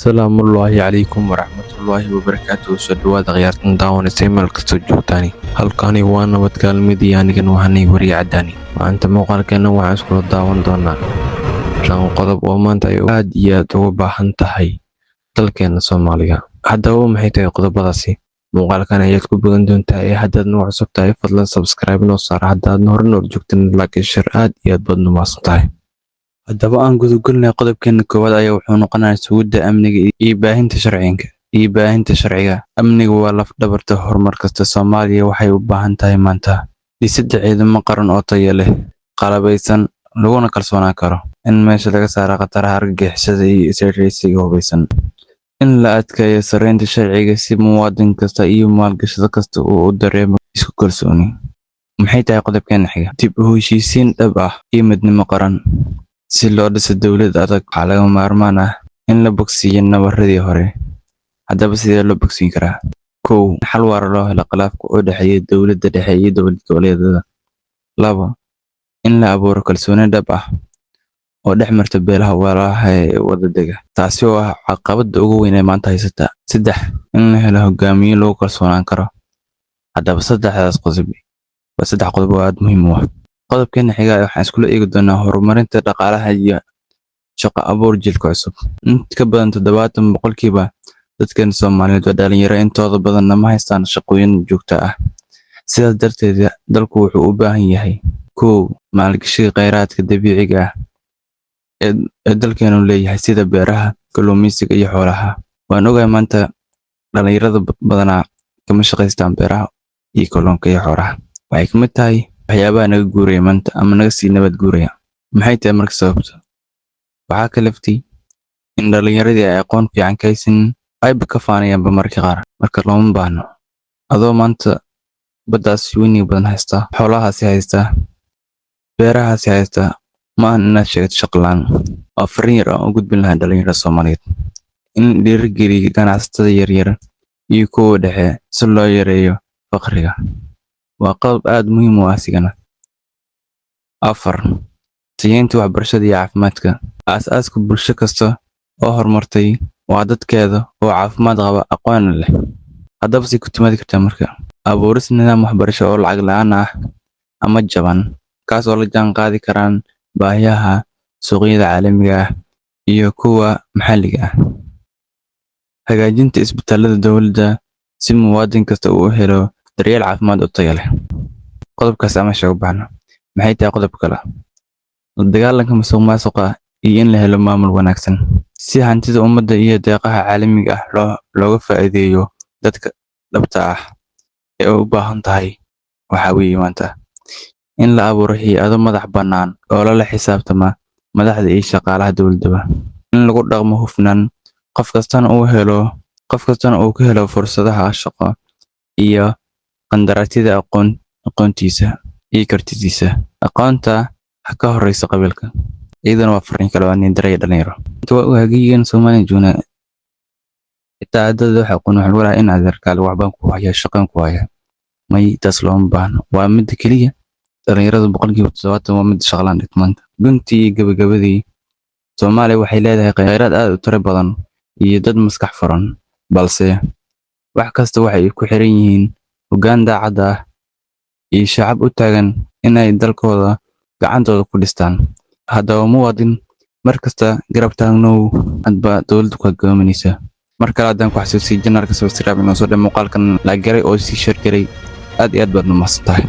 Salaamu Allaahi calaykum waraxmatullaahi wabarakaatuh. Soo dhawaada khiyaartan daawanaysa meel kastoo joogtaani. Halkani waa nabad gaalmidii anigan wahanay wariye cadaani. Maanta muuqaalkeena waxaan iskula daawan doonaa shan qodob oo maanta ay aad iyo aad ugu baahan tahay dalkeena Soomaaliga. Haddaba maxay tahay qodobadaasi? Muuqaalkan ayaad ku bogan doontaa haddaad nagu cusub tahay fadlan subscribe noo saar haddaad hore noo joogtin like share aad iyo aad baad numaasan tahay. haddaba aan gudagalnay qodobkeena koowaad ayaa wuxuu noqonayaa sugidda amniga iyo baahinta sharciga. Amnigu waa laf dhabarta horumar kasta. Soomaaliya waxay u baahan tahay maanta dhisidda ciidamo qaran oo tayo leh, qalabaysan, laguna kalsoonaan karo. In meesha laga saaro khataraha argagixisada iyo is-eedeysiga hubeysan. In la adkeeyo sarreynta sharciga si muwaadin kasta iyo maalgashado kasta uu u dareemo isku kalsooni. Maxay tahay qodobkeena xiga? Dib u heshiisiin dhab ah iyo midnimo qaran. Si loo dhiso dawlad adag waxaa lagama maarmaan ah in la bogsiiyo nabarradii hore. Haddaba sidee loo bogsiin karaa? 1. Xal waara loo helo khilaafka u dhexeeya dawladda dhexe iyo dowlad goboleedyada. 2. In la abuuro kalsooni dhab ah oo dhex marta beelaha walaalaha ee wadadega, taasi oo ah caqabadda ugu weyn ee maanta haysata. 3. In la helo hogaamiye lagu kalsoonaan karo. Haddaba saddexdaas qodob waa saddex qodob oo aad muhiim u ah. qodobkeena xiga waxaan iskula eegi doonaa horumarinta dhaqaalaha iyo shaqo abuur jiilka cusub. In ka badan 70% dadkan Soomaaliyeed waa dhalinyaro, intooda badanna ma haystaan shaqooyin joogto ah. Sidaas darteed dalku wuxuu u baahan yahay 1. Maalgashiga kheyraadka dabiiciga ah ee dalkeenu leeyahay sida beeraha, kalluumeysiga iyo xoolaha. Waan ogahay maanta dhalinyarada badanaa kama shaqaystaan beeraha iyo kalluunka iyo xoolaha. Waxay ka mid tahay waxyaabaha naga guuraya maanta ama naga sii nabad guuraya. Maxay tahay marka sababta? Waxaa ka laftay in dhalinyaradii ay aqoon fiican ka haysan ayba ka faanayaanba marka qaar. Marka looma baahno adoo maanta baddaas weyni badan haysta, xoolahaasi haysta, beerahaasi haysta, ma ahan inaad sheegto shaqo la'aan. Waa fariin yar oo u gudbin lahaa dhalinyarada Soomaaliyeed in dhiirigeliyo ganacsatada yaryar iyo kuwa dhexe si loo yareeyo faqriga. waa qodob aad muhiim u ah asigana. 4. Tayeynta waxbarashada iyo caafimaadka. Aasaaska bulsho kasta oo horumartay waa dadkeeda oo caafimaad qaba, aqoon leh. Haddaba si ku timaadi kartaa marka abuuris nidaam waxbarasho oo lacag la'aan ah ama jaban, kaas oo la jaan qaadi karaan baahiyaha suuqyada caalamiga ah iyo kuwa maxalliga ah. Hagaajinta isbitaalada dowladda si muwaadin kasta uu helo daryeel caafimaad oo tayo leh. qodobkaas ama sheego baxna. Maxay tahay qodobka kale? La dagaalanka musuqmaasuqa iyo in la helo maamul wanaagsan si hantida ummadda iyo deeqaha caalamiga ah looga faa'iideeyo dadka dhabta ah ee u baahan tahay. Waxa weeye maanta in la abuuro hay'ado madax bannaan oo la xisaabtama madaxda iyo shaqaalaha dowladda. In lagu dhaqmo hufnaan, qof kastana uu ka helo fursadaha shaqo iyo qandaraasyada aqoontiisa iyo kartidiisa. Aqoonta ha ka horeysa qabiilka. Iyadana waa fariin kale oo aan daray dhalinyaro. Inta waa u hagaagayeen Soomaaliya joogna xitaa dad wax aqoon waxaan walaal in adeerkaal waxbaan ku haya shaqan ku haya. May taas looma baahno. Waa mid kaliya dhalinyarada 70% waa mid shaqo la'aan maanta. Guntii gabagabadii Soomaaliya waxay leedahay kheyraad aad u tiro badan iyo dad maskax furan, balse wax kasta waxay ku xiran yihiin hoggaan daacad ah iyo shacab u taagan inay dalkooda gacantooda ku dhistaan. Haddaba muwaadin markasta garab taagnow hadba dowladda ku hogaaminaysa. Markale haddaan ku xasuusiyo janaalka subscribe inoo soo muuqaalkan la garay oo sii share garay aad iyo aad baad u mahadsantahay.